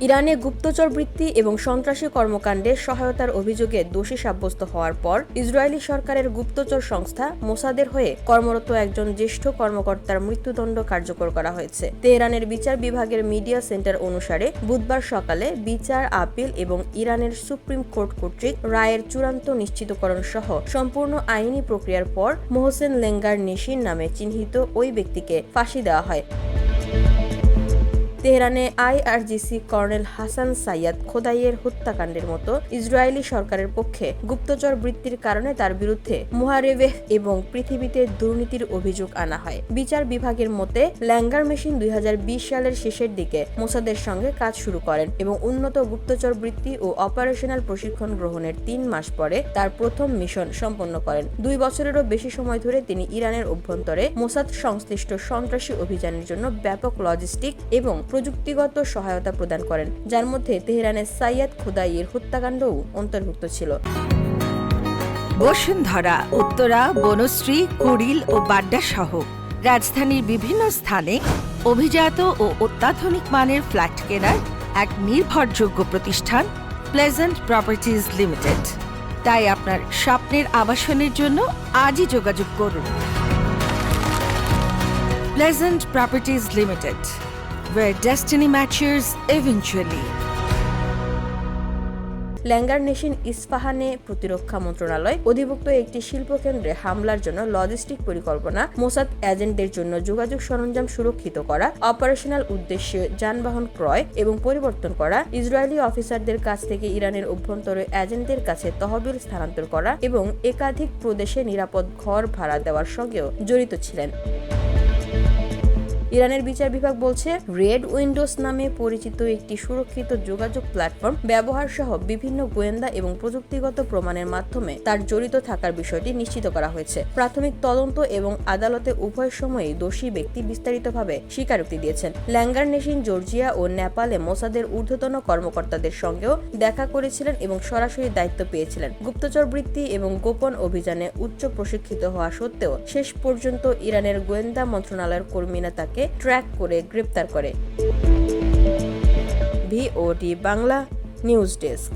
ইরানে গুপ্তচর বৃত্তি এবং সন্ত্রাসী কর্মকাণ্ডে সহায়তার অভিযোগে দোষী সাব্যস্ত হওয়ার পর ইসরায়েলি সরকারের গুপ্তচর সংস্থা মোসাদের হয়ে কর্মরত একজন জ্যেষ্ঠ কর্মকর্তার মৃত্যুদণ্ড কার্যকর করা হয়েছে। তেহরানের বিচার বিভাগের মিডিয়া সেন্টার অনুসারে বুধবার সকালে বিচার, আপিল এবং ইরানের সুপ্রিম কোর্ট কর্তৃক রায়ের চূড়ান্ত নিশ্চিতকরণ সহ সম্পূর্ণ আইনি প্রক্রিয়ার পর মোহসেন লেঙ্গার নেশিন নামে চিহ্নিত ওই ব্যক্তিকে ফাঁসি দেওয়া হয়। তেহরানে আইআরজিসি কর্নেল হাসান সাইয়াদ খোদাইয়ের হত্যাকাণ্ডের মতো ইসরায়েলি সরকারের পক্ষে গুপ্তচর বৃত্তির কারণে তার বিরুদ্ধে মুহারেবেহ এবং পৃথিবীতে দুর্নীতির অভিযোগ আনা হয়। বিচার বিভাগের মতে ল্যাঙ্গার মেশিন 2020 সালের শেষের দিকে মোসাদের সঙ্গে কাজ শুরু করেন এবং উন্নত গুপ্তচর বৃত্তি ও অপারেশনাল প্রশিক্ষণ গ্রহণের 3 মাস পরে তার প্রথম মিশন সম্পন্ন করেন। 2 বছরেরও বেশি সময় ধরে তিনি ইরানের অভ্যন্তরে মোসাদ সংশ্লিষ্ট সন্ত্রাসী অভিযানের জন্য ব্যাপক লজিস্টিক এবং প্রযুক্তিগত সহায়তা প্রদান করেন, যার মধ্যে তেহরানের সাইয়াদ খোদাইয়ের হত্যাকাণ্ডও অন্তর্ভুক্ত ছিল। বসুন্ধরা, উত্তরা, বনশ্রী, কুড়িল ও বাড্ডা সহ রাজধানীর বিভিন্ন স্থানে অভিজাত ও অত্যাধুনিক মানের ফ্ল্যাট কেনার এক নির্ভরযোগ্য প্রতিষ্ঠান প্লেজেন্ট প্রপার্টিজ লিমিটেড। তাই আপনার স্বপ্নের আবাসনের জন্য আজই যোগাযোগ করুন। Pleasant properties limited, where destiny matches eventually. ল্যাঙ্গার নেশিন ইস্পাহানে প্রতিরক্ষা মন্ত্রণালয় অধিভুক্ত একটি শিল্পকেন্দ্রে হামলার জন্য লজিস্টিক পরিকল্পনা, মোসাদ এজেন্টদের জন্য যোগাযোগ সরঞ্জাম সুরক্ষিত করা, অপারেশনাল উদ্দেশ্যে যানবাহন ক্রয় এবং পরিবর্তন করা, ইসরায়েলি অফিসারদের কাছ থেকে ইরানের অভ্যন্তরে এজেন্টদের কাছে তহবিল স্থানান্তর করা এবং একাধিক প্রদেশে নিরাপদ ঘর ভাড়া দেওয়ার সঙ্গেও জড়িত ছিলেন। ইরানের বিচার বিভাগ বলছে, রেড উইন্ডোজ নামে পরিচিত একটি সুরক্ষিত যোগাযোগ প্ল্যাটফর্ম ব্যবহার সহ বিভিন্ন গোয়েন্দা এবং প্রযুক্তিগত প্রমাণের মাধ্যমে তার জড়িত থাকার বিষয়টি নিশ্চিত করা হয়েছে। প্রাথমিক তদন্ত এবং আদালতে উভয় সময়েই দোষী ব্যক্তি বিস্তারিতভাবে স্বীকারোক্তি দিয়েছেন। ল্যাঙ্গার নেশিন জর্জিয়া ও নেপালে মোসাদের ঊর্ধ্বতন কর্মকর্তাদের সঙ্গেও দেখা করেছিলেন এবং সরাসরি দায়িত্ব পেয়েছিলেন। গুপ্তচর বৃত্তি এবং গোপন অভিযানে উচ্চ প্রশিক্ষিত হওয়া সত্ত্বেও শেষ পর্যন্ত ইরানের গোয়েন্দা মন্ত্রণালয়ের কর্মীরা তাকে ট্র্যাক করে গ্রেপ্তার করে। VOD Bangla news desk.